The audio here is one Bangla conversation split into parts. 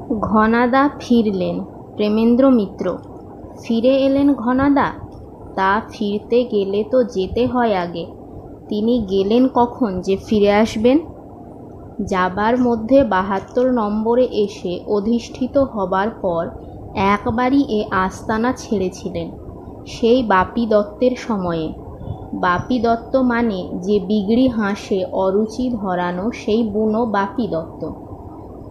ঘনাদা ফিরলেন। প্রেমেন্দ্র মিত্র ফিরে এলেন ঘনাদা? তা ফিরতে গেলে তো যেতে হয় আগে। তিনি গেলেন কখন যে ফিরে আসবেন? যাবার মধ্যে ৭২ নম্বরে এসে অধিষ্ঠিত হবার পর একবারই এ আস্তানা ছেড়েছিলেন, সেই বাপি দত্তের সময়ে। বাপি দত্ত মানে যে বিগড়ি হাঁসে অরুচি ধরানো সেই বুনো বাপি দত্ত।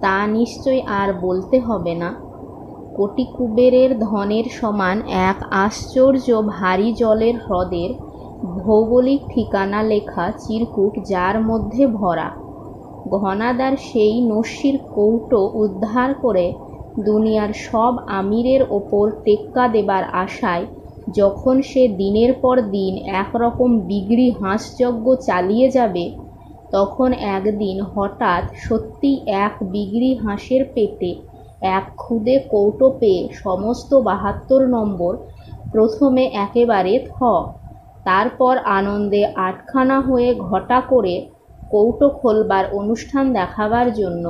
তা নিশ্চয় আর বলতে হবে না। কোটি কুবেরের ধনের সমান এক আশ্চর্য ভারী জলের হ্রদের ভৌগোলিক ঠিকানা লেখা চিরকুট যার মধ্যে ভরা। ঘনাদার সেই নস্যির কৌটো উদ্ধার করে দুনিয়ার সব আমিরের ওপর টেক্কা দেবার আশায় যখন সে দিনের পর দিন একরকম বিগড়ি হাঁসযজ্ঞ চালিয়ে যাবে, তখন একদিন হঠাৎ সত্যি এক বিগড়ি হাঁসের পেটে এক ক্ষুদে কৌটো পেয়ে সমস্ত ৭২ নম্বর প্রথমে একেবারে থ, তারপর আনন্দে আটখানা হয়ে ঘটা করে কৌটো খোলবার অনুষ্ঠান দেখাবার জন্য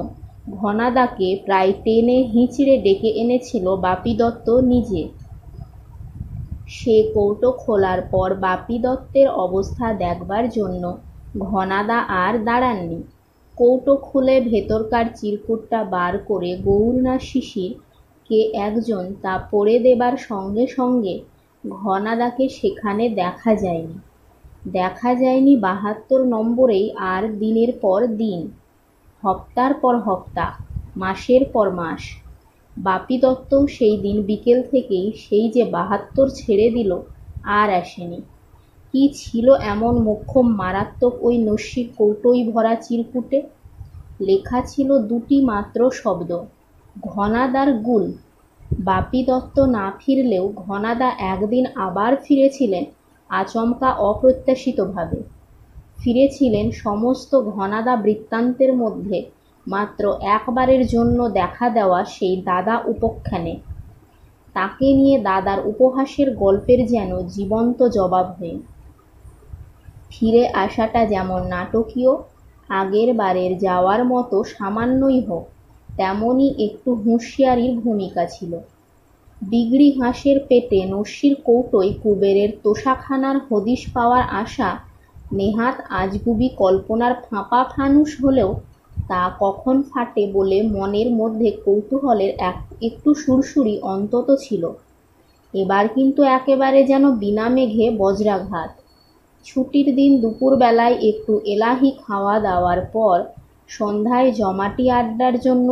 ঘনাদাকে প্রায় টেনে হিঁচড়ে ডেকে এনেছিল বাপি দত্ত নিজে। সে কৌটো খোলার পর বাপি দত্তের অবস্থা দেখবার জন্য ঘনাদা আর দাঁড়াননি। কৌটো খুলে ভেতরকার চিরকুটটা বার করে গৌর না শিশির কে একজন তা পড়ে দেবার সঙ্গে সঙ্গে ঘনাদাকে সেখানে দেখা যায়নি। দেখা যায়নি ৭২ নম্বরেই আর দিনের পর দিন, হপ্তার পর হপ্তা, মাসের পর মাস। বাপি দত্তও সেই দিন বিকেল থেকেই সেই যে ৭২ ছেড়ে দিল আর আসেনি। কি ছিল এমন মোক্ষম মারাত্মক ওই নস্যির কৌটোয় ভরা চিরকুটে? লেখা ছিল দুটি মাত্র শব্দ, ঘনাদার গুল। বাপি দত্ত না ফিরলেও ঘনাদা একদিন আবার ফিরেছিলেন আচমকা অপ্রত্যাশিতভাবে। ফিরেছিলেন সমস্ত ঘনাদা বৃত্তান্তের মধ্যে মাত্র একবারের জন্য দেখা দেওয়া সেই দাদা উপাখ্যানে। তাকে নিয়ে দাদার উপহাসের গল্পের যেন জীবন্ত জবাব হয়ে। ফিরে আসাটা যেমন নাটকীয়, আগের বারের যাওয়ার মতো সামান্যই হোক, তেমনই একটু হুঁশিয়ারির ভূমিকা ছিল। বিগড়ি হাঁসের পেটে নস্যির কৌটোয় কুবেরের তোষাখানার হদিশ পাওয়ার আশা নেহাত আজগুবি কল্পনার ফাঁপা ফানুস হলেও তা কখন ফাটে বলে মনের মধ্যে কৌতূহলের একটু সুরসুরি অন্তত ছিল। এবার কিন্তু একেবারে যেন বিনা মেঘে বজ্রাঘাত। ছুটির দিন দুপুরবেলায় একটু এলাহি খাওয়া দাওয়ার পর সন্ধ্যায় জমাটি আড্ডার জন্য